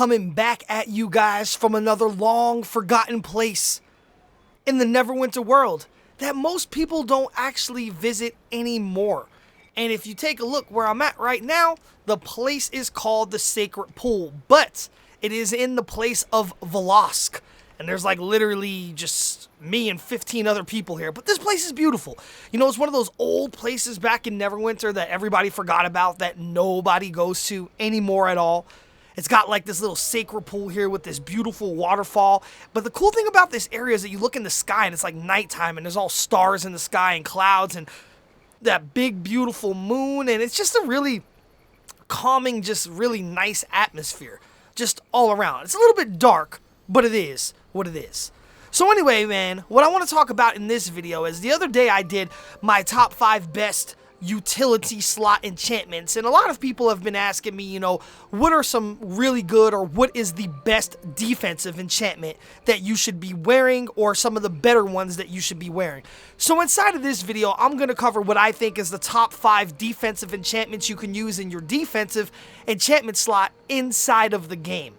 coming back at you guys from another long forgotten place in the Neverwinter world that most people don't actually visit anymore. And if you take a look where I'm at right now, the place is called the Sacred Pool, but it is in the place of Velosk. And there's like literally just me and 15 other people here. But this place is beautiful. You know, it's one of those old places back in Neverwinter that everybody forgot about, that nobody goes to anymore at all. It's got like this little sacred pool here with this beautiful waterfall. But the cool thing about this area is that you look in the sky and it's like nighttime and there's all stars in the sky and clouds and that big beautiful moon. And it's just a really calming, just really nice atmosphere just all around. It's a little bit dark, but it is what it is. So anyway, man, what I want to talk about in this video is the other day I did my top 5 best utility slot enchantments, and a lot of people have been asking me, you know, what are some really good, or what is the best defensive enchantment that you should be wearing, or some of the better ones that you should be wearing. So inside of this video, I'm going to cover what I think is the top 5 defensive enchantments you can use in your defensive enchantment slot inside of the game.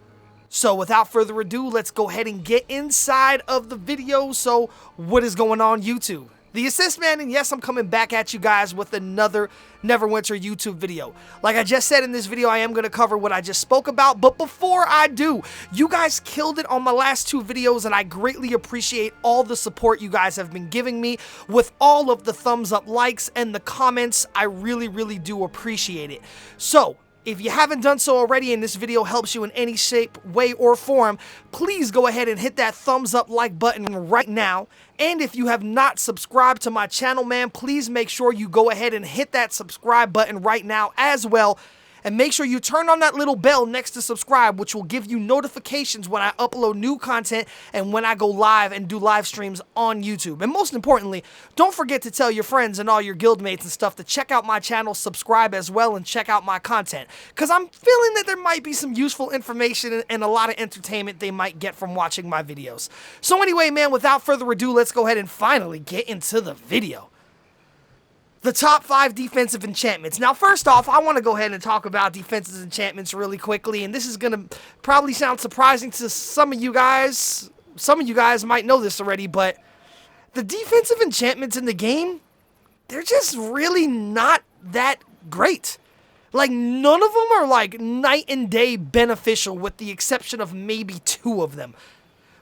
So without further ado, let's go ahead and get inside of the video. So what is going on, YouTube? The Assist Man, and yes, I'm coming back at you guys with another Neverwinter YouTube video. Like I just said in this video, I am going to cover what I just spoke about, but before I do, you guys killed it on my last 2 videos, and I greatly appreciate all the support you guys have been giving me with all of the thumbs up, likes, and the comments. I really, really do appreciate it. So, if you haven't done so already and this video helps you in any shape, way, or form, please go ahead and hit that thumbs up like button right now. And if you have not subscribed to my channel, man, please make sure you go ahead and hit that subscribe button right now as well. And make sure you turn on that little bell next to subscribe, which will give you notifications when I upload new content and when I go live and do live streams on YouTube. And most importantly, don't forget to tell your friends and all your guildmates and stuff to check out my channel, subscribe as well, and check out my content. Because I'm feeling that there might be some useful information and a lot of entertainment they might get from watching my videos. So anyway, man, without further ado, let's go ahead and finally get into the video. The top 5 defensive enchantments. Now, first off, I want to go ahead and talk about defensive enchantments really quickly, and this is going to probably sound surprising to some of you guys. Some of you guys might know this already, but the defensive enchantments in the game, they're just really not that great. Like, none of them are like night and day beneficial, with the exception of maybe 2 of them.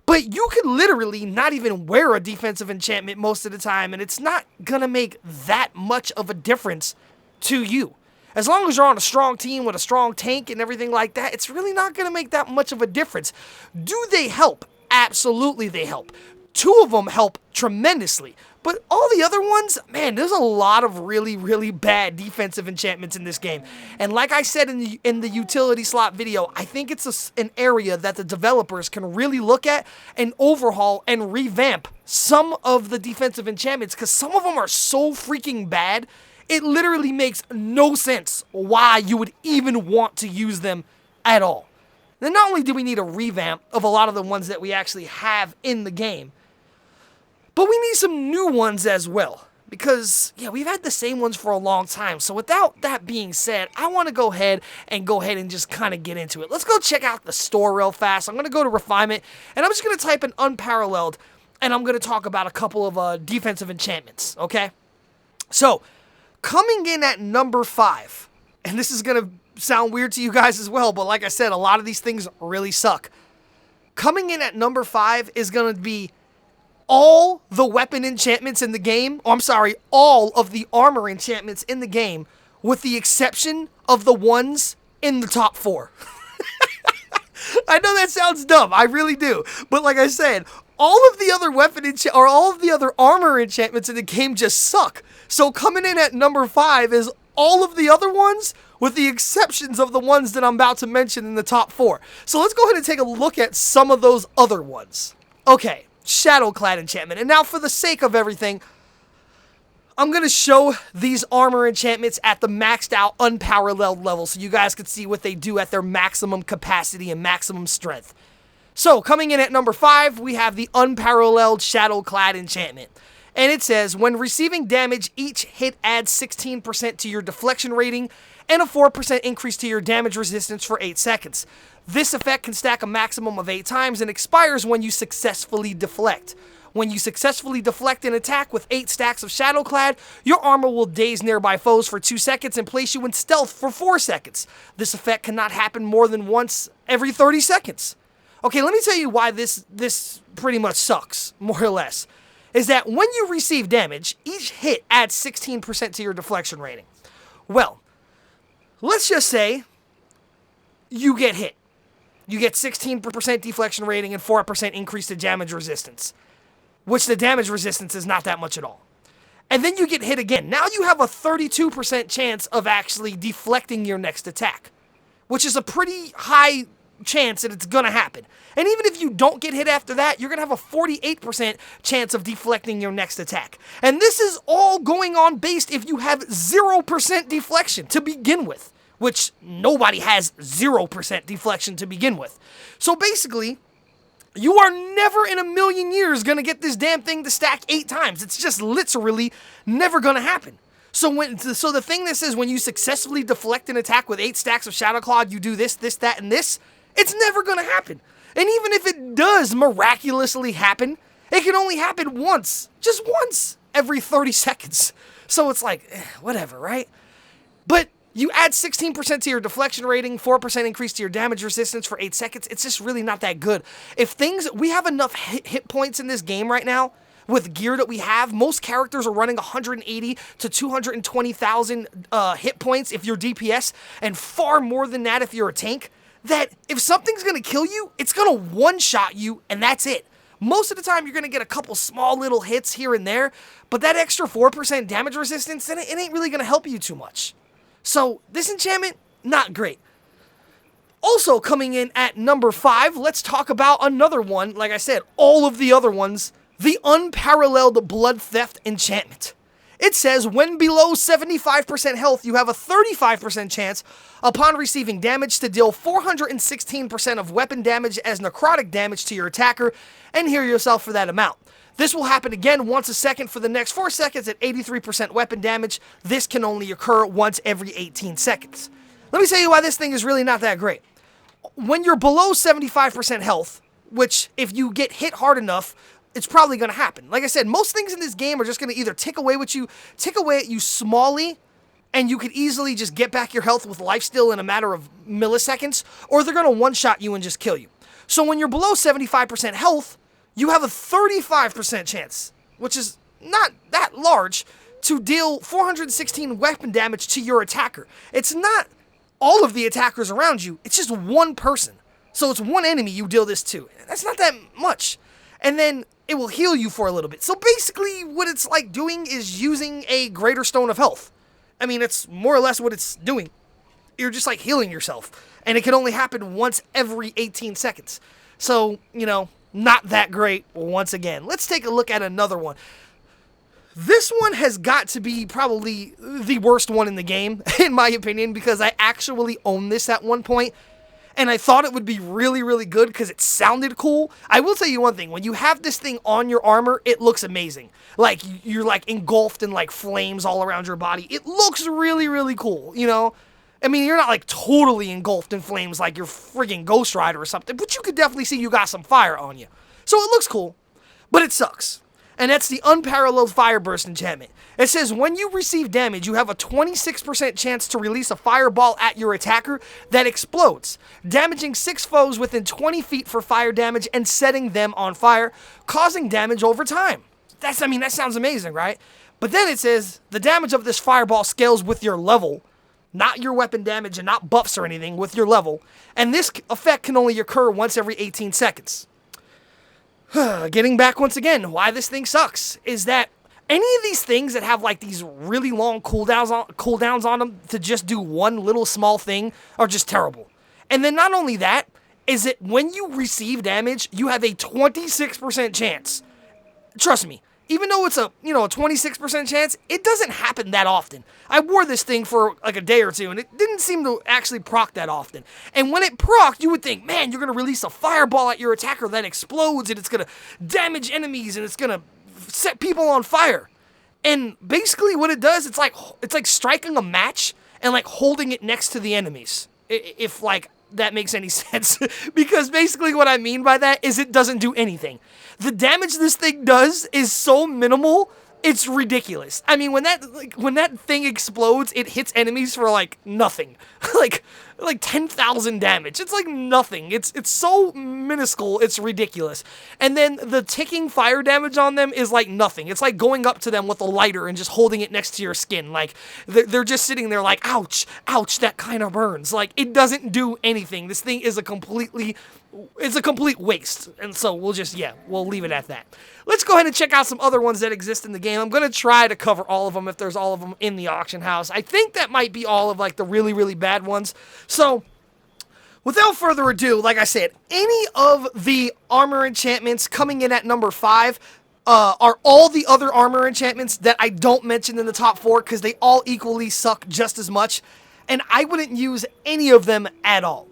But you could literally not even wear a defensive enchantment most of the time, and it's not gonna make that much of a difference to you. As long as you're on a strong team with a strong tank and everything like that, it's really not gonna make that much of a difference. Do they help? Absolutely they help. 2 of them help tremendously. But all the other ones, man, there's a lot of really, really bad defensive enchantments in this game. And like I said in the utility slot video, I think it's an area that the developers can really look at and overhaul and revamp some of the defensive enchantments, because some of them are so freaking bad, it literally makes no sense why you would even want to use them at all. Then not only do we need a revamp of a lot of the ones that we actually have in the game, but we need some new ones as well, because, yeah, we've had the same ones for a long time. So without that being said, I want to go ahead and just kind of get into it. Let's go check out the store real fast. I'm going to go to Refinement, and I'm just going to type in Unparalleled, and I'm going to talk about a couple of defensive enchantments, okay? So, coming in at number 5, and this is going to sound weird to you guys as well, but like I said, a lot of these things really suck. Coming in at number 5 is going to be all the weapon enchantments in the game. Oh, I'm sorry, all of the armor enchantments in the game, with the exception of the ones in the top 4. I know that sounds dumb, I really do. But like I said, all of the other all of the other armor enchantments in the game just suck. So coming in at number 5 is all of the other ones, with the exceptions of the ones that I'm about to mention in the top 4. So let's go ahead and take a look at some of those other ones. Okay. Clad enchantment. And now, for the sake of everything, I'm going to show these armor enchantments at the maxed out unparalleled level, so you guys can see what they do at their maximum capacity and maximum strength. So, coming in at number 5, we have the Unparalleled Clad enchantment. And it says, when receiving damage, each hit adds 16% to your deflection rating and a 4% increase to your damage resistance for 8 seconds. This effect can stack a maximum of 8 times and expires when you successfully deflect. When you successfully deflect an attack with 8 stacks of Shadow Clad, your armor will daze nearby foes for 2 seconds and place you in stealth for 4 seconds. This effect cannot happen more than once every 30 seconds. Okay, let me tell you why this pretty much sucks, more or less. Is that when you receive damage, each hit adds 16% to your deflection rating. Well, let's just say you get hit. You get 16% deflection rating and 4% increase to damage resistance, which the damage resistance is not that much at all. And then you get hit again. Now you have a 32% chance of actually deflecting your next attack, which is a pretty high chance that it's going to happen. And even if you don't get hit after that, you're going to have a 48% chance of deflecting your next attack. And this is all going on based if you have 0% deflection to begin with, which nobody has 0% deflection to begin with. So basically, you are never in a million years going to get this damn thing to stack 8 times. It's just literally never going to happen. So the thing that says when you successfully deflect an attack with 8 stacks of Shadow Clad, you do this, this, that, and this, it's never going to happen. And even if it does miraculously happen, it can only happen once. Just once every 30 seconds. So it's like, whatever, right? But you add 16% to your deflection rating, 4% increase to your damage resistance for 8 seconds. It's just really not that good. We have enough hit points in this game right now with gear that we have. Most characters are running 180 to 220,000 hit points if you're DPS, and far more than that if you're a tank. That if something's going to kill you, it's going to one-shot you, and that's it. Most of the time, you're going to get a couple small little hits here and there, but that extra 4% damage resistance, then it ain't really going to help you too much. So, this enchantment, not great. Also coming in at number 5, let's talk about another one. Like I said, all of the other ones, the Unparalleled Blood Theft Enchantment. It says, when below 75% health, you have a 35% chance upon receiving damage to deal 416% of weapon damage as necrotic damage to your attacker, and heal yourself for that amount. This will happen again once a second for the next 4 seconds at 83% weapon damage. This can only occur once every 18 seconds. Let me tell you why this thing is really not that great. When you're below 75% health, which if you get hit hard enough, it's probably going to happen. Like I said, most things in this game are just going to either tick away at you smallly, and you could easily just get back your health with lifesteal in a matter of milliseconds, or they're going to one-shot you and just kill you. So when you're below 75% health, you have a 35% chance, which is not that large, to deal 416 weapon damage to your attacker. It's not all of the attackers around you, it's just one person. So it's one enemy you deal this to. That's not that much. And then it will heal you for a little bit. So basically what it's like doing is using a greater stone of health. I mean, it's more or less what it's doing. You're just like healing yourself. And it can only happen once every 18 seconds. So, not that great once again. Let's take a look at another one. This one has got to be probably the worst one in the game, in my opinion, because I actually owned this at one point. And I thought it would be really, really good because it sounded cool. I will tell you one thing. When you have this thing on your armor, it looks amazing. Like, you're like engulfed in like flames all around your body. It looks really, really cool, I mean, you're not like totally engulfed in flames like you're friggin' Ghost Rider or something, but you could definitely see you got some fire on you. So it looks cool, but it sucks. And that's the Unparalleled Fire Burst enchantment. It says, when you receive damage, you have a 26% chance to release a fireball at your attacker that explodes, damaging 6 foes within 20 feet for fire damage and setting them on fire, causing damage over time. That sounds amazing, right? But then it says, the damage of this fireball scales with your level, not your weapon damage and not buffs or anything, with your level, and this effect can only occur once every 18 seconds. Getting back once again, why this thing sucks is that any of these things that have like these really long cooldowns on them to just do one little small thing are just terrible. And then not only that, is that when you receive damage, you have a 26% chance. Trust me, even though it's a 26% chance, it doesn't happen that often. I wore this thing for like a day or two, and it didn't seem to actually proc that often. And when it procced, you would think, man, you're going to release a fireball at your attacker that explodes, and it's going to damage enemies, and it's going to set people on fire. And basically what it does, it's like striking a match and like holding it next to the enemies. If like that makes any sense. Because basically what I mean by that is it doesn't do anything. The damage this thing does is so minimal, it's ridiculous. I mean, when that thing explodes, it hits enemies for like nothing. like 10,000 damage. It's like nothing. It's so minuscule, it's ridiculous. And then the ticking fire damage on them is like nothing. It's like going up to them with a lighter and just holding it next to your skin. Like they're just sitting there like, ouch, ouch, that kind of burns. Like it doesn't do anything. This thing is a complete waste. And so we'll leave it at that. Let's go ahead and check out some other ones that exist in the game. I'm going to try to cover all of them if there's all of them in the auction house. I think that might be all of like the really, really bad ones. So without further ado, like I said, any of the armor enchantments coming in at number 5 are all the other armor enchantments that I don't mention in the top 4 because they all equally suck just as much. And I wouldn't use any of them at all.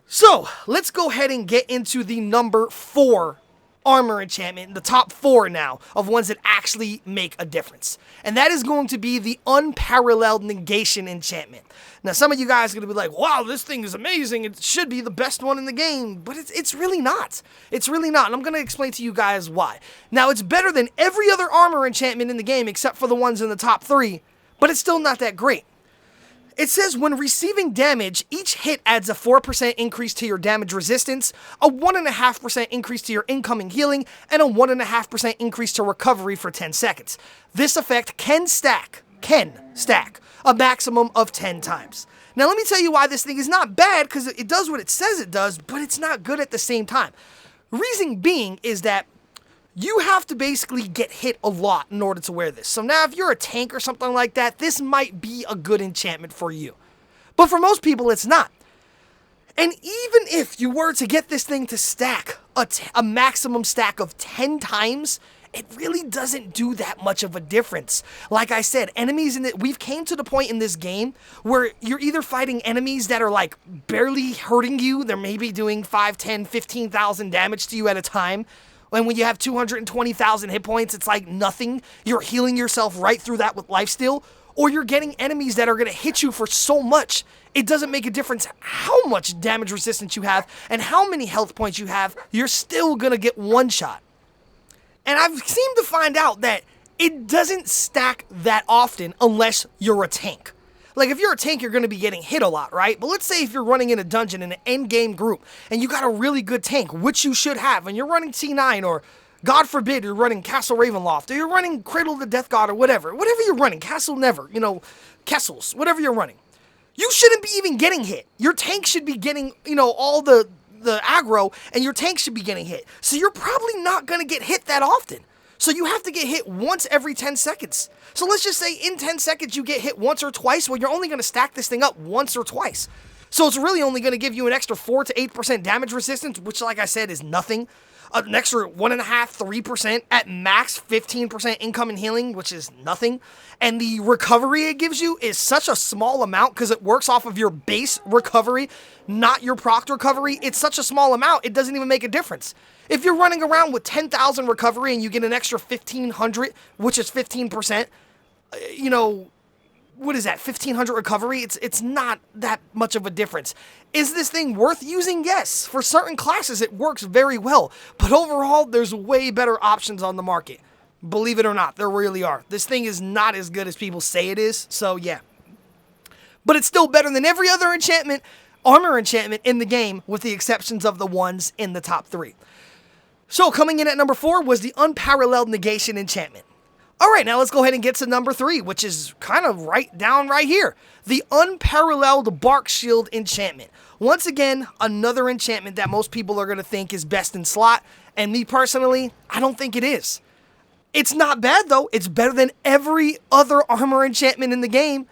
So, let's go ahead and get into the number 4 armor enchantment, the top 4 now, of ones that actually make a difference. And that is going to be the Unparalleled Negation enchantment. Now, some of you guys are going to be like, wow, this thing is amazing, it should be the best one in the game, but it's really not. It's really not, and I'm going to explain to you guys why. Now, it's better than every other armor enchantment in the game except for the ones in the top 3, but it's still not that great. It says when receiving damage, each hit adds a 4% increase to your damage resistance, a 1.5% increase to your incoming healing, and a 1.5% increase to recovery for 10 seconds. This effect can stack a maximum of 10 times. Now let me tell you why this thing is not bad, because it does what it says it does, but it's not good at the same time. Reason being is that you have to basically get hit a lot in order to wear this. So now if you're a tank or something like that, this might be a good enchantment for you. But for most people, it's not. And even if you were to get this thing to stack a maximum stack of 10 times, it really doesn't do that much of a difference. Like I said, enemies we've came to the point in this game where you're either fighting enemies that are like barely hurting you. They're maybe doing 5, 10, 15,000 damage to you at a time. And when you have 220,000 hit points, it's like nothing. You're healing yourself right through that with lifesteal. Or you're getting enemies that are going to hit you for so much, it doesn't make a difference how much damage resistance you have and how many health points you have, you're still going to get one shot. And I've seemed to find out that it doesn't stack that often unless you're a tank. Like, if you're a tank, you're going to be getting hit a lot, right? But let's say if you're running in a dungeon in an endgame group, and you got a really good tank, which you should have, and you're running T9, or, God forbid, you're running Castle Ravenloft, or you're running Cradle of the Death God, or whatever you're running, Castle Never, Kessels, whatever you're running, you shouldn't be even getting hit. Your tank should be getting, all the aggro, and your tank should be getting hit. So you're probably not going to get hit that often. So you have to get hit once every 10 seconds. So let's just say in 10 seconds you get hit once or twice. Well, you're only going to stack this thing up once or twice. So it's really only going to give you an extra 4 to 8% damage resistance, which, like I said, is nothing. An extra 1.5, 3%, at max 15% incoming healing, which is nothing. And the recovery it gives you is such a small amount because it works off of your base recovery, not your proc recovery. It's such a small amount, it doesn't even make a difference. If you're running around with 10,000 recovery and you get an extra 1,500, which is 15%, what is that, 1,500 recovery? It's not that much of a difference. Is this thing worth using? Yes. For certain classes, it works very well. But overall, there's way better options on the market. Believe it or not, there really are. This thing is not as good as people say it is, so yeah. But it's still better than every other armor enchantment in the game, with the exceptions of the ones in the top 3. So coming in at number 4 was the Unparalleled Negation enchantment. Alright, now let's go ahead and get to number 3, which is kind of right here. The Unparalleled Bark Shield enchantment. Once again, another enchantment that most people are going to think is best in slot, and me personally, I don't think it is. It's not bad though. It's better than every other armor enchantment in the game,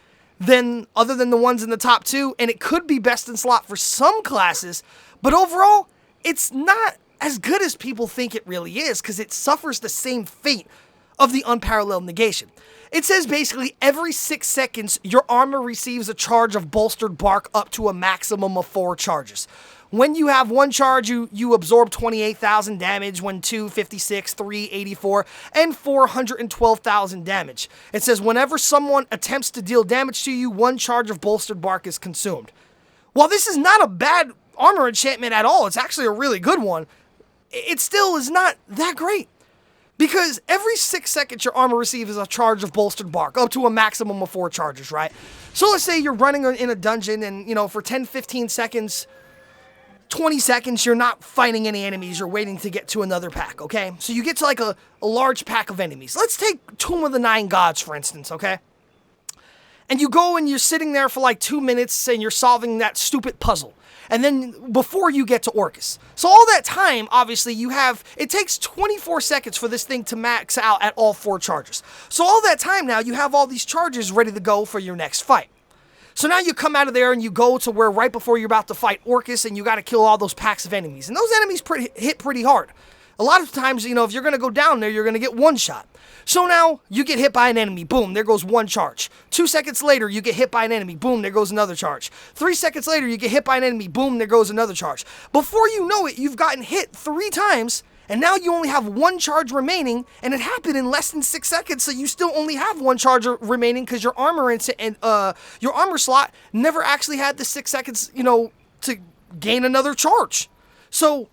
other than the ones in the top 2, and it could be best in slot for some classes, but overall, it's not as good as people think it really is, because it suffers the same fate of the Unparalleled Negation. It says basically every 6 seconds, your armor receives a charge of bolstered bark up to a maximum of 4 charges. When you have one charge, you absorb 28,000 damage, when 2, 56, 3, 84, and 412,000 damage. It says whenever someone attempts to deal damage to you, one charge of bolstered bark is consumed. While this is not a bad armor enchantment at all, it's actually a really good one, it still is not that great. Because every 6 seconds your armor receives a charge of bolstered bark, up to a maximum of 4 charges, right? So let's say you're running in a dungeon and, you know, for 10, 15 seconds, 20 seconds, you're not fighting any enemies, you're waiting to get to another pack, okay? So you get to like a large pack of enemies. Let's take Tomb of the Nine Gods, for instance, okay? And you go and you're sitting there for like 2 minutes and you're solving that stupid puzzle. And then before you get to Orcus. So all that time, obviously, it takes 24 seconds for this thing to max out at all 4 charges. So all that time now, you have all these charges ready to go for your next fight. So now you come out of there and you go to where right before you're about to fight Orcus and you got to kill all those packs of enemies. And those enemies hit pretty hard. A lot of times, you know, if you're going to go down there, you're going to get one shot. So now you get hit by an enemy, boom, there goes one charge. 2 seconds later, you get hit by an enemy, boom, there goes another charge. 3 seconds later, you get hit by an enemy, boom, there goes another charge. Before you know it, you've gotten hit 3 times, and now you only have 1 charge remaining, and it happened in less than 6 seconds, so you still only have 1 charge remaining because your armor your armor slot never actually had the 6 seconds, you know, to gain another charge. So,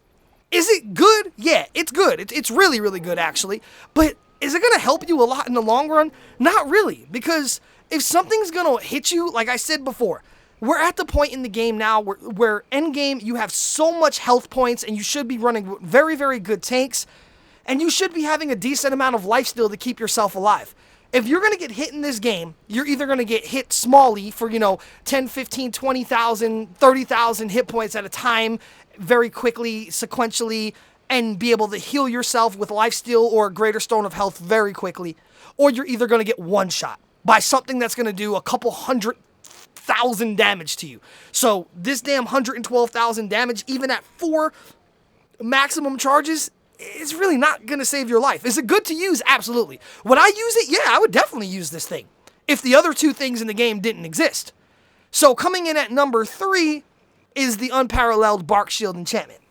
is it good? Yeah, it's good. It's really, really good, actually. But is it going to help you a lot in the long run? Not really, because if something's going to hit you, like I said before, we're at the point in the game now where endgame, you have so much health points, and you should be running very, very good tanks, and you should be having a decent amount of life steal to keep yourself alive. If you're going to get hit in this game, you're either going to get hit smally for, you know, 10, 15, 20,000, 30,000 hit points at a time, very quickly, sequentially, and be able to heal yourself with lifesteal or a greater stone of health very quickly, or you're either going to get one shot by something that's going to do a couple 100,000 damage to you. So this damn 112,000 damage, even at 4 maximum charges, it's really not going to save your life. Is it good to use? Absolutely. Would I use it? Yeah, I would definitely use this thing if the other 2 things in the game didn't exist. So coming in at number 3 is the Unparalleled Bark Shield Enchantment.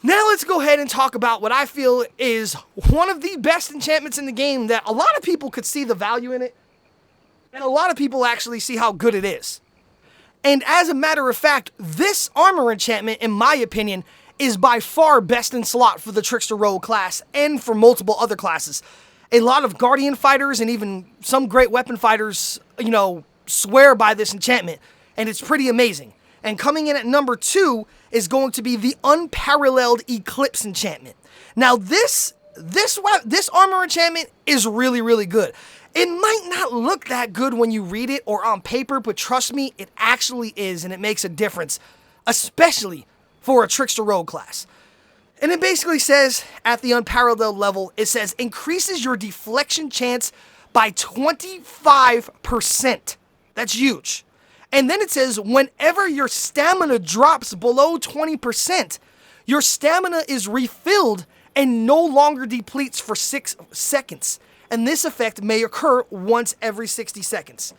Now let's go ahead and talk about what I feel is one of the best enchantments in the game that a lot of people could see the value in it, and a lot of people actually see how good it is. And as a matter of fact, this armor enchantment, in my opinion, is by far best in slot for the Trickster Rogue class and for multiple other classes. A lot of Guardian fighters and even some great weapon fighters, you know, swear by this enchantment, and it's pretty amazing. And coming in at number 2 is going to be the Unparalleled Eclipse enchantment. Now this armor enchantment is really, really good. It might not look that good when you read it or on paper, but trust me, it actually is, and it makes a difference, especially for a Trickster Rogue class. And it basically says, at the Unparalleled level, it says, increases your deflection chance by 25%. That's huge. And then it says, whenever your stamina drops below 20%, your stamina is refilled and no longer depletes for 6 seconds. And this effect may occur once every 60 seconds.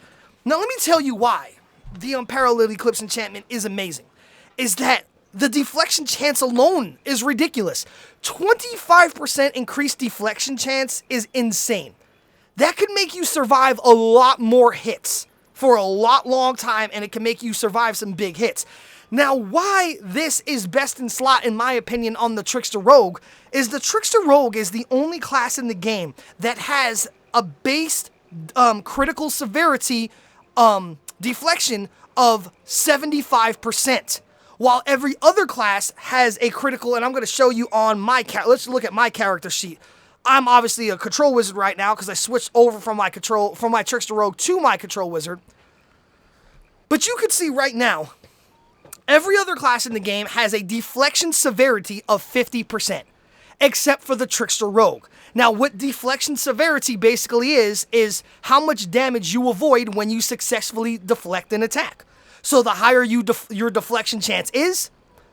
Now let me tell you why the Unparalleled Eclipse enchantment is amazing. Is that the deflection chance alone is ridiculous. 25% increased deflection chance is insane. That could make you survive a lot more hits for a long time, and it can make you survive some big hits. Now, why this is best in slot, in my opinion, on the Trickster Rogue, is the Trickster Rogue is the only class in the game that has a base critical severity deflection of 75%, while every other class has a critical, and I'm going to show you on my let's look at my character sheet. I'm obviously a control wizard right now because I switched over from my Trickster Rogue to my control wizard. But you can see right now, every other class in the game has a deflection severity of 50%, except for the Trickster Rogue. Now, what deflection severity basically is how much damage you avoid when you successfully deflect an attack. So the higher your deflection chance is,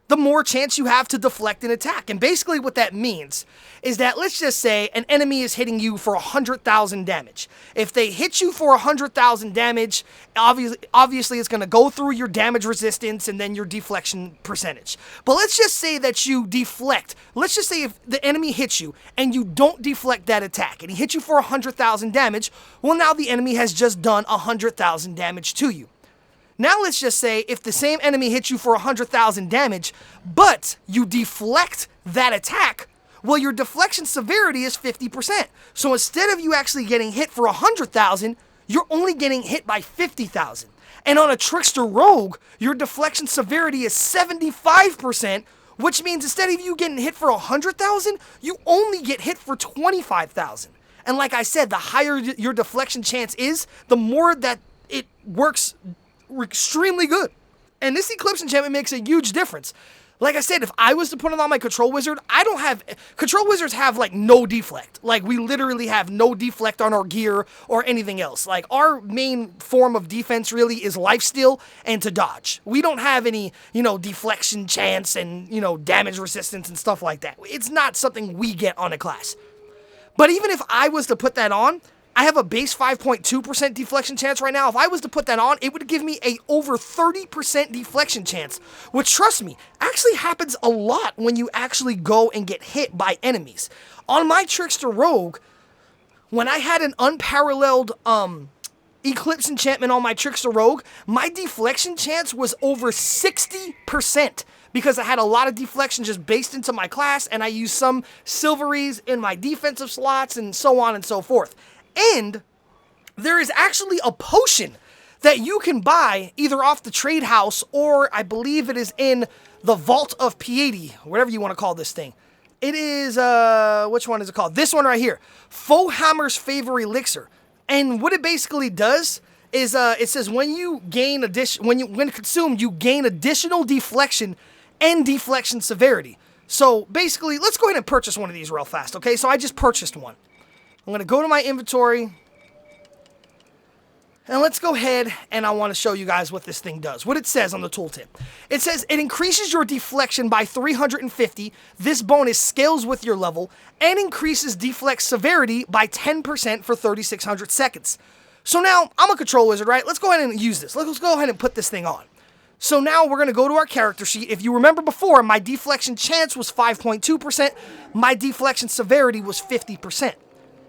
the more chance you have to deflect an attack. And basically what that means is that, let's just say an enemy is hitting you for 100,000 damage. If they hit you for 100,000 damage, obviously it's going to go through your damage resistance and then your deflection percentage. But let's just say that you deflect. Let's just say if the enemy hits you and you don't deflect that attack and he hits you for 100,000 damage, well, now the enemy has just done 100,000 damage to you. Now let's just say if the same enemy hits you for 100,000 damage, but you deflect that attack, well, your deflection severity is 50%. So instead of you actually getting hit for 100,000, you're only getting hit by 50,000. And on a Trickster Rogue, your deflection severity is 75%, which means instead of you getting hit for 100,000, you only get hit for 25,000. And like I said, the higher your deflection chance is, the more that it works extremely good. And this Eclipse enchantment makes a huge difference. Like I said, if I was to put it on my Control Wizard, I don't have... Control Wizards have, like, no deflect. Like, we literally have no deflect on our gear or anything else. Like, our main form of defense really is lifesteal and to dodge. We don't have any, deflection chance and, damage resistance and stuff like that. It's not something we get on a class. But even if I was to put that on, I have a base 5.2% deflection chance right now. If I was to put that on, it would give me a over 30% deflection chance, which, trust me, actually happens a lot when you actually go and get hit by enemies. On my Trickster Rogue, when I had an unparalleled Eclipse enchantment on my Trickster Rogue, my deflection chance was over 60%. Because I had a lot of deflection just based into my class, and I used some silveries in my defensive slots, and so on and so forth. And there is actually a potion that you can buy either off the trade house or I believe it is in the Vault of Piety, whatever you want to call this thing. It is, which one is it called? This one right here. Faux Hammer's Favor Elixir. And what it basically does is, it says when you gain when consumed, you gain additional deflection and deflection severity. So basically, let's go ahead and purchase one of these real fast, okay? So I just purchased one. I'm going to go to my inventory, and let's go ahead, and I want to show you guys what this thing does, what it says on the tooltip. It says, it increases your deflection by 350, this bonus scales with your level, and increases deflect severity by 10% for 3,600 seconds. So now, I'm a Control Wizard, right? Let's go ahead and use this. Let's go ahead and put this thing on. So now we're going to go to our character sheet. If you remember before, my deflection chance was 5.2%, my deflection severity was 50%.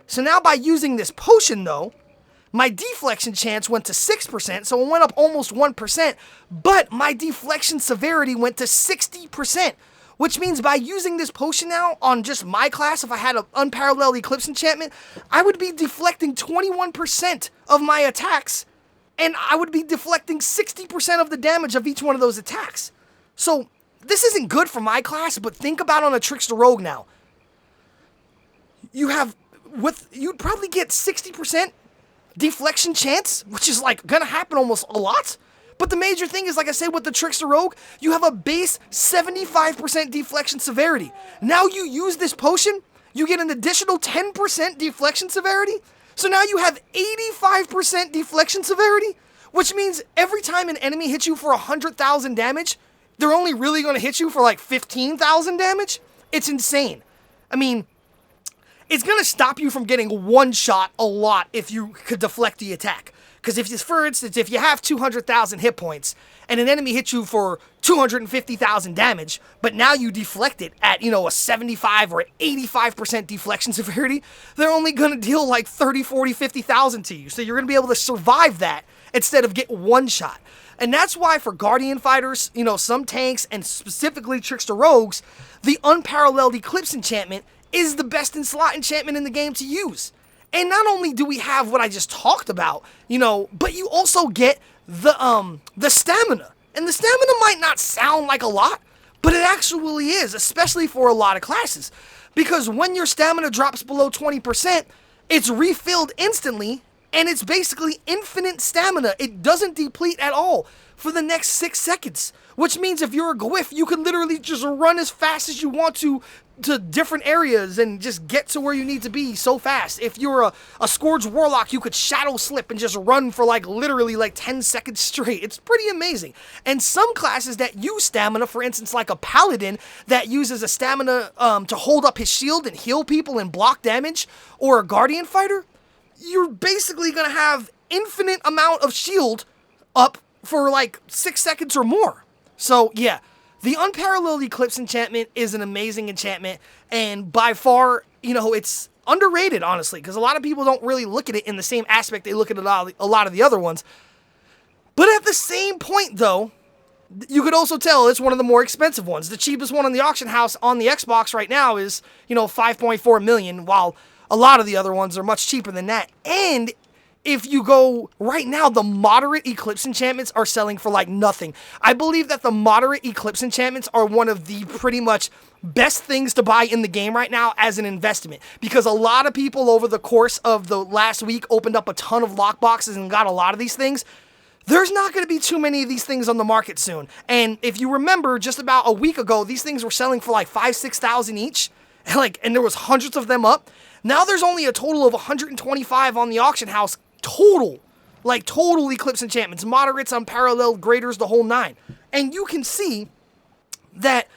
So now by using this potion, though, my deflection chance went to 6%, so it went up almost 1%, but my deflection severity went to 60%, which means by using this potion now on just my class, if I had an Unparalleled Eclipse enchantment, I would be deflecting 21% of my attacks, and I would be deflecting 60% of the damage of each one of those attacks. So this isn't good for my class, but think about on a Trickster Rogue now. You'd probably get 60% deflection chance, which is like gonna happen almost a lot. But the major thing is, like I said, with the Trickster Rogue, you have a base 75% deflection severity. Now you use this potion, you get an additional 10% deflection severity. So now you have 85% deflection severity, which means every time an enemy hits you for 100,000 damage, they're only really gonna hit you for like 15,000 damage. It's insane. I mean, it's going to stop you from getting one shot a lot if you could deflect the attack. Because for instance, if you have 200,000 hit points and an enemy hits you for 250,000 damage, but now you deflect it at, a 75 or 85% deflection severity, they're only going to deal like 30, 40, 50,000 to you. So you're going to be able to survive that instead of get one shot. And that's why for Guardian fighters, some tanks and specifically Trickster Rogues, the Unparalleled Eclipse enchantment is the best in slot enchantment in the game to use. And not only do we have what I just talked about, but you also get the stamina. And the stamina might not sound like a lot, but it actually is, especially for a lot of classes. Because when your stamina drops below 20%, it's refilled instantly, And it's basically infinite stamina. It doesn't deplete at all for the next 6 seconds. Which means if you're a Gwyff, you can literally just run as fast as you want to different areas and just get to where you need to be so fast. If you're a Scourge Warlock, you could shadow slip and just run for like literally like 10 seconds straight. It's pretty amazing. And some classes that use stamina, for instance, like a Paladin that uses a stamina to hold up his shield and heal people and block damage, or a Guardian Fighter, you're basically going to have infinite amount of shield up for like 6 seconds or more. So yeah, the Unparalleled Eclipse enchantment is an amazing enchantment, and by far, you know, it's underrated, honestly, because a lot of people don't really look at it in the same aspect they look at a lot of the other ones. But at the same point, though, you could also tell it's one of the more expensive ones. The cheapest one on the auction house on the Xbox right now is, you know, 5.4 million, while a lot of the other ones are much cheaper than that. And if you go right now, the moderate Eclipse enchantments are selling for like nothing. I believe that the moderate Eclipse enchantments are one of the pretty much best things to buy in the game right now as an investment, because a lot of people over the course of the last week opened up a ton of lockboxes and got a lot of these things. There's not going to be too many of these things on the market soon. And if you remember, just about a week ago, these things were selling for like 5,000-6,000 each, and there was hundreds of them up. Now there's only a total of 125 on the auction house. Total Eclipse enchantments, moderates, unparalleled, graders, the whole 9. And you can see that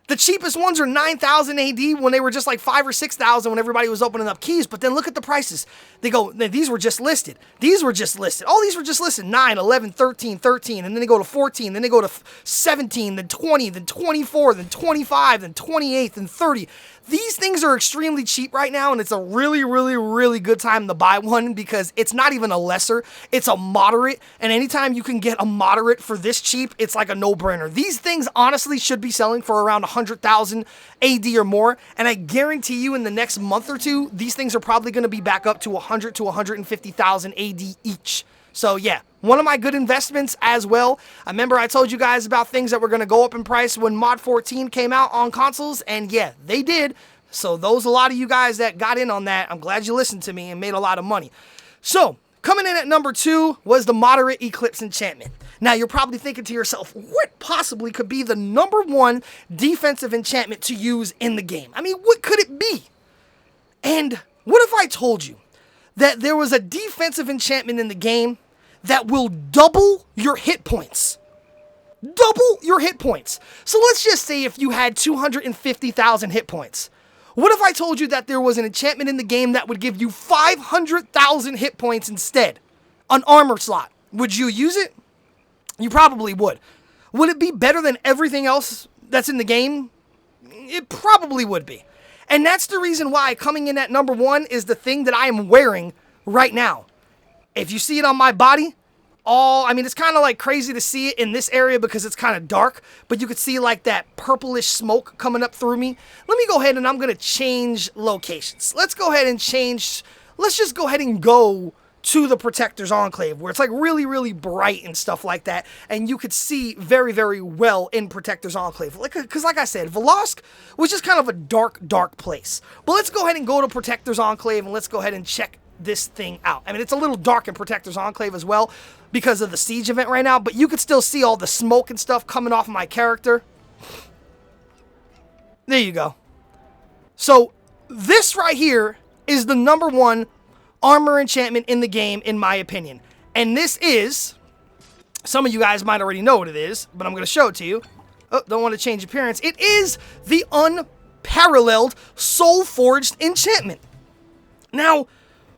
the cheapest ones are 9,000 AD when they were just like 5,000 or 6,000 when everybody was opening up keys. But then look at the prices. They go, these were just listed. These were just listed. All these were just listed. 9, 11, 13, 13. And then they go to 14. Then they go to 17, then 20, then 24, then 25, then 28, then 30. These things are extremely cheap right now, and it's a really, really, really good time to buy one, because it's not even a lesser, it's a moderate, and anytime you can get a moderate for this cheap, it's like a no-brainer. These things honestly should be selling for around 100,000 AD or more, and I guarantee you in the next month or two, these things are probably going to be back up to 100 to 150,000 AD each. So yeah, one of my good investments as well. I remember I told you guys about things that were going to go up in price when Mod 14 came out on consoles, and yeah, they did. So a lot of you guys that got in on that, I'm glad you listened to me and made a lot of money. So coming in at number 2 was the moderate Eclipse enchantment. Now you're probably thinking to yourself, what possibly could be the number 1 defensive enchantment to use in the game? I mean, what could it be? And what if I told you that there was a defensive enchantment in the game that will double your hit points? Double your hit points. So let's just say if you had 250,000 hit points. What if I told you that there was an enchantment in the game that would give you 500,000 hit points instead? An armor slot. Would you use it? You probably would. Would it be better than everything else that's in the game? It probably would be. And that's the reason why coming in at number 1 is the thing that I am wearing right now. If you see it on my body, it's kind of like crazy to see it in this area because it's kind of dark, but you could see like that purplish smoke coming up through me. Let me go ahead and I'm going to change locations. Let's just go ahead and go to the Protector's Enclave, where it's like really, really bright and stuff like that, and you could see very, very well in Protector's Enclave. Because like I said, Velosk was just kind of a dark, dark place. But let's go ahead and go to Protector's Enclave, and let's go ahead and check this thing out. I mean, it's a little dark in Protector's Enclave as well because of the siege event right now, but you could still see all the smoke and stuff coming off of my character. There you go. So this right here is the number 1 armor enchantment in the game, in my opinion. And this is, some of you guys might already know what it is, but I'm going to show it to you. Oh, don't want to change appearance. It is the Unparalleled Soul Forged enchantment. Now,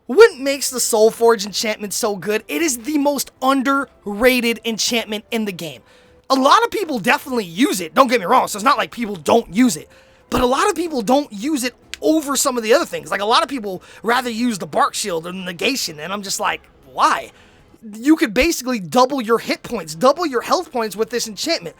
what makes the Soul Forged enchantment so good? It is the most underrated enchantment in the game. A lot of people definitely use it. Don't get me wrong. So it's not like people don't use it. But a lot of people don't use it over some of the other things. Like a lot of people rather use the Bark Shield or the Negation. And I'm just like, why? You could basically double your hit points, double your health points with this enchantment.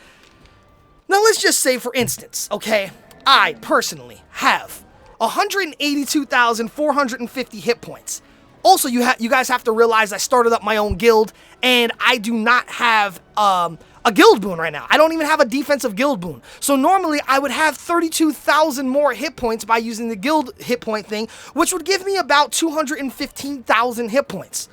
Now let's just say, for instance, okay, I personally have 182,450 hit points. Also, you guys have to realize I started up my own guild, and I do not have a guild boon right now. I don't even have a defensive guild boon. So normally, I would have 32,000 more hit points by using the guild hit point thing, which would give me about 215,000 hit points.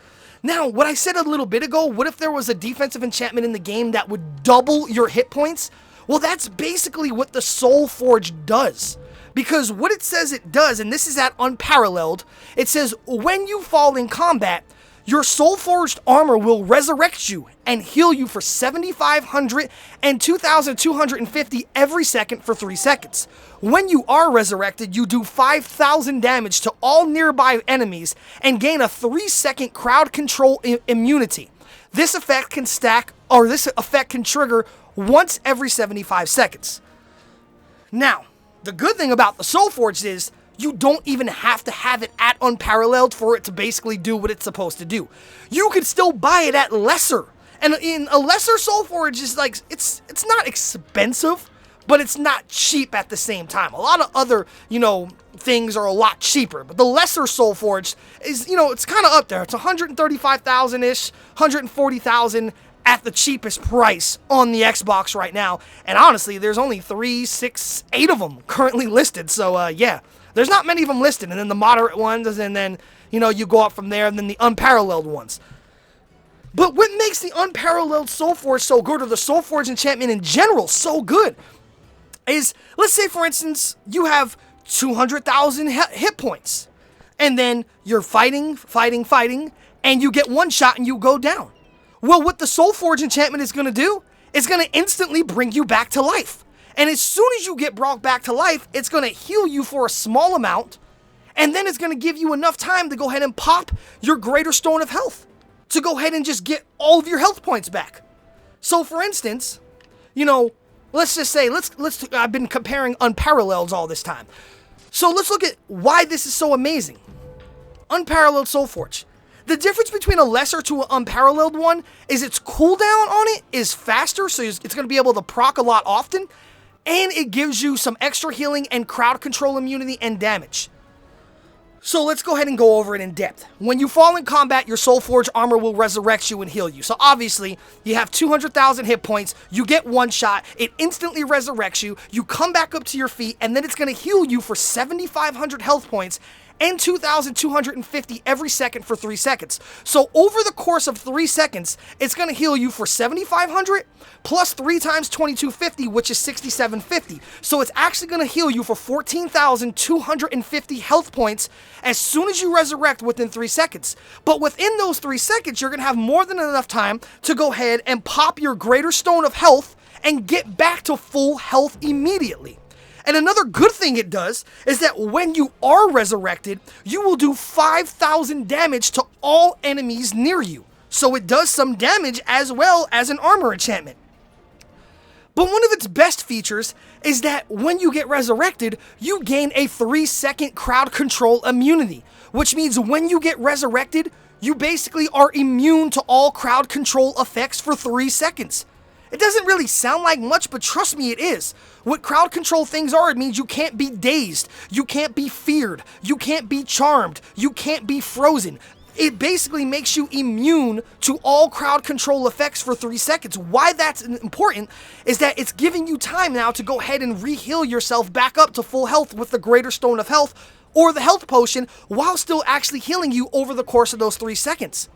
Now, what I said a little bit ago, what if there was a defensive enchantment in the game that would double your hit points? Well, that's basically what the Soul Forge does. Because what it says it does, and this is at Unparalleled, it says when you fall in combat, your Soul Forged armor will resurrect you and heal you for 7,500 and 2,250 every second for 3 seconds. When you are resurrected, you do 5,000 damage to all nearby enemies and gain a 3-second crowd control immunity. This effect can trigger once every 75 seconds. Now, the good thing about the Soul Forged is you don't even have to have it at Unparalleled for it to basically do what it's supposed to do. You could still buy it at Lesser. And in a Lesser Soul Forge is like, it's not expensive, but it's not cheap at the same time. A lot of other, things are a lot cheaper. But the Lesser Soul Forge is, it's kind of up there. It's 135,000-ish, 140,000 at the cheapest price on the Xbox right now. And honestly, there's only 3, 6, 8 of them currently listed. So, yeah. There's not many of them listed, and then the moderate ones, and then, you go up from there, and then the Unparalleled ones. But what makes the Unparalleled Soul Forge so good, or the Soul Forge enchantment in general so good, is, let's say, for instance, you have 200,000 hit points, and then you're fighting, and you get one shot and you go down. Well, what the Soul Forge enchantment is going to do, is going to instantly bring you back to life. And as soon as you get brought back to life, it's going to heal you for a small amount, and then it's going to give you enough time to go ahead and pop your Greater Stone of Health, to go ahead and just get all of your health points back. So for instance, let's just say, I've been comparing Unparalleleds all this time. So let's look at why this is so amazing. Unparalleled Soul Forge. The difference between a Lesser to an Unparalleled one is its cooldown on it is faster, so it's going to be able to proc a lot often. And it gives you some extra healing and crowd control immunity and damage. So let's go ahead and go over it in depth. When you fall in combat, your Soul Forge armor will resurrect you and heal you. So obviously, you have 200,000 hit points, you get one shot, it instantly resurrects you, you come back up to your feet, and then it's going to heal you for 7,500 health points and 2,250 every second for 3 seconds. So over the course of 3 seconds, it's going to heal you for 7,500 plus 3 times 2,250, which is 6,750. So it's actually going to heal you for 14,250 health points as soon as you resurrect within 3 seconds. But within those 3 seconds, you're going to have more than enough time to go ahead and pop your Greater Stone of Health and get back to full health immediately. And another good thing it does is that when you are resurrected, you will do 5,000 damage to all enemies near you. So it does some damage as well as an armor enchantment. But one of its best features is that when you get resurrected, you gain a 3-second crowd control immunity, which means when you get resurrected, you basically are immune to all crowd control effects for 3 seconds. It doesn't really sound like much, but trust me, it is. What crowd control things are, it means you can't be dazed, you can't be feared, you can't be charmed, you can't be frozen. It basically makes you immune to all crowd control effects for 3 seconds. Why that's important is that it's giving you time now to go ahead and re-heal yourself back up to full health with the Greater Stone of Health or the health potion while still actually healing you over the course of those 3 seconds.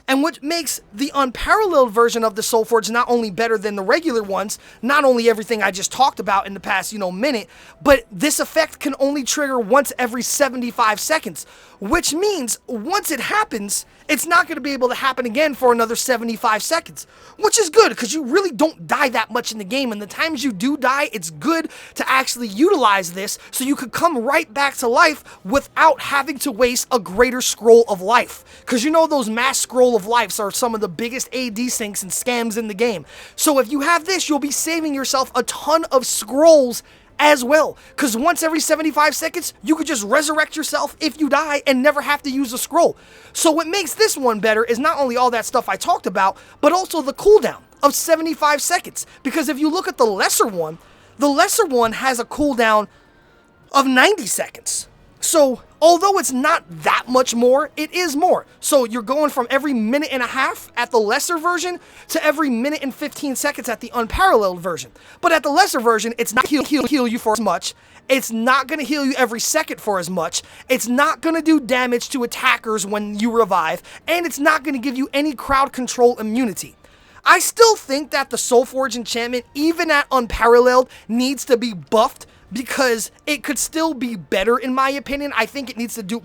And what makes the Unparalleled version of the Soul Forge not only better than the regular ones, not only everything I just talked about in the past, minute, but this effect can only trigger once every 75 seconds, which means once it happens, it's not going to be able to happen again for another 75 seconds, which is good because you really don't die that much in the game, and the times you do die, it's good to actually utilize this so you could come right back to life without having to waste a Greater Scroll of Life, because those mass scroll of lives are some of the biggest AD sinks and scams in the game. So if you have this, you'll be saving yourself a ton of scrolls as well, because once every 75 seconds, you could just resurrect yourself if you die and never have to use a scroll. So what makes this one better is not only all that stuff I talked about, but also the cooldown of 75 seconds. Because if you look at the lesser one has a cooldown of 90 seconds. So Although it's not that much more, it is more. So you're going from every minute and a half at the lesser version to every minute and 15 seconds at the unparalleled version. But at the lesser version, it's not heal you for as much. It's not going to heal you every second for as much. It's not going to do damage to attackers when you revive. And it's not going to give you any crowd control immunity. I still think that the Soulforged enchantment, even at Unparalleled, needs to be buffed because it could still be better in my opinion. I think it needs to do,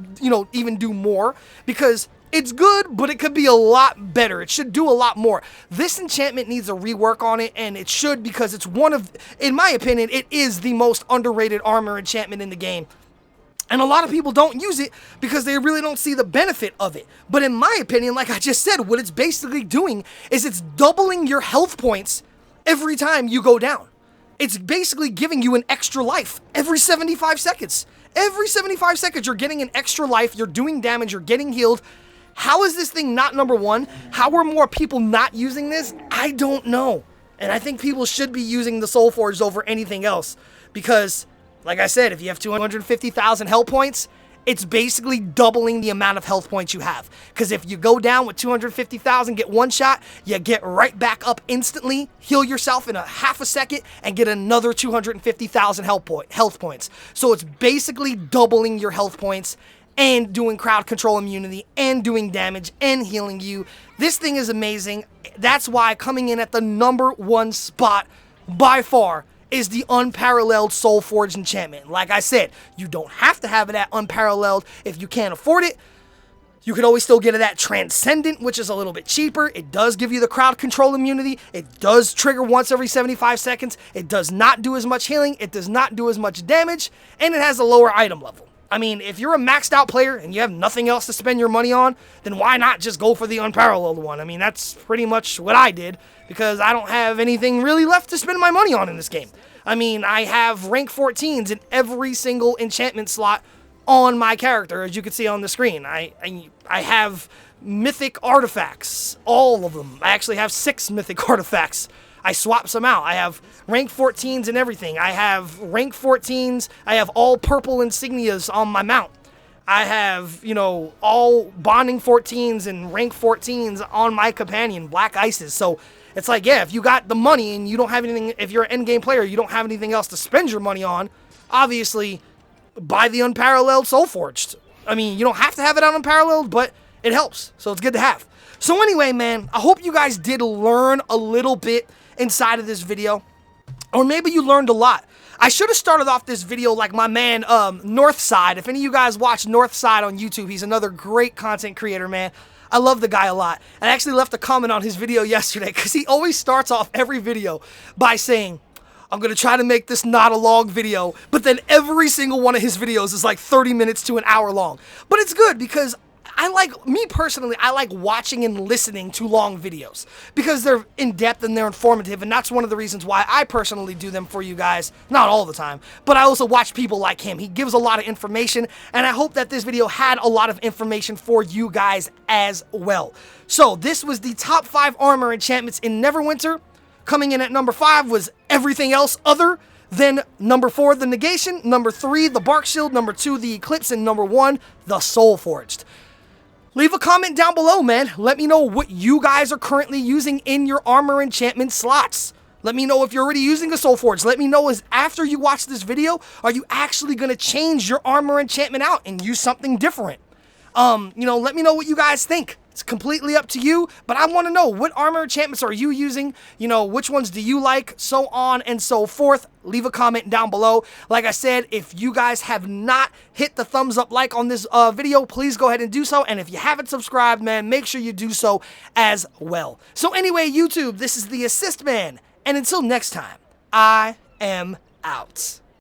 even do more because it's good, but it could be a lot better. It should do a lot more. This enchantment needs a rework on it, and it should because it's one of, in my opinion, it is the most underrated armor enchantment in the game. And a lot of people don't use it because they really don't see the benefit of it. But in my opinion, like I just said, what it's basically doing is it's doubling your health points every time you go down. It's basically giving you an extra life every 75 seconds. Every 75 seconds, you're getting an extra life, you're doing damage, you're getting healed. How is this thing not number one? How are more people not using this? I don't know. And I think people should be using the Soulforged over anything else because, like I said, if you have 250,000 health points, it's basically doubling the amount of health points you have. Because if you go down with 250,000, get one shot, you get right back up instantly, heal yourself in a half a second, and get another 250,000 health points. So it's basically doubling your health points and doing crowd control immunity and doing damage and healing you. This thing is amazing. That's why coming in at the #1 spot by far is the Unparalleled Soulforged enchantment. Like I said, you don't have to have it at Unparalleled if you can't afford it. You can always still get it at Transcendent, which is a little bit cheaper. It does give you the crowd control immunity. It does trigger once every 75 seconds. It does not do as much healing. It does not do as much damage. And it has a lower item level. I mean, if you're a maxed out player and you have nothing else to spend your money on, then why not just go for the Unparalleled one? I mean, that's pretty much what I did because I don't have anything really left to spend my money on in this game. I mean, I have rank 14s in every single enchantment slot on my character, as you can see on the screen. I have mythic artifacts, all of them. I actually have 6 mythic artifacts. I swap some out. I have rank 14s and everything. I have rank 14s. I have all purple insignias on my mount. I have, all bonding 14s and rank 14s on my companion, Black Ices. So it's like, yeah, if you got the money and you don't have anything, if you're an endgame player, you don't have anything else to spend your money on, obviously, buy the Unparalleled Soulforged. I mean, you don't have to have it on Unparalleled, but it helps. So it's good to have. So anyway, man, I hope you guys did learn a little bit inside of this video, or maybe you learned a lot. I should have started off this video like my man Northside. If any of you guys watch Northside on YouTube, he's another great content creator, man. I love the guy a lot. I actually left a comment on his video yesterday because he always starts off every video by saying, I'm going to try to make this not a long video, but then every single one of his videos is like 30 minutes to an hour long. But it's good because me personally, I like watching and listening to long videos because they're in-depth and they're informative, and that's one of the reasons why I personally do them for you guys. Not all the time, but I also watch people like him. He gives a lot of information, and I hope that this video had a lot of information for you guys as well. So this was the top 5 armor enchantments in Neverwinter. Coming in at number 5 was everything else other than number 4, the Negation, number 3, the Bark Shield, number 2, the Eclipse, and number 1, the Soulforged. Leave a comment down below, man. Let me know what you guys are currently using in your armor enchantment slots. Let me know if you're already using a Soulforged. Let me know after you watch this video, are you actually going to change your armor enchantment out and use something different? Let me know what you guys think. It's completely up to you, but I want to know, what armor enchantments are you using? Which ones do you like? So on and so forth. Leave a comment down below. Like I said, if you guys have not hit the thumbs up like on this video, please go ahead and do so. And if you haven't subscribed, man, make sure you do so as well. So anyway, YouTube, this is the Assist Man. And until next time, I am out.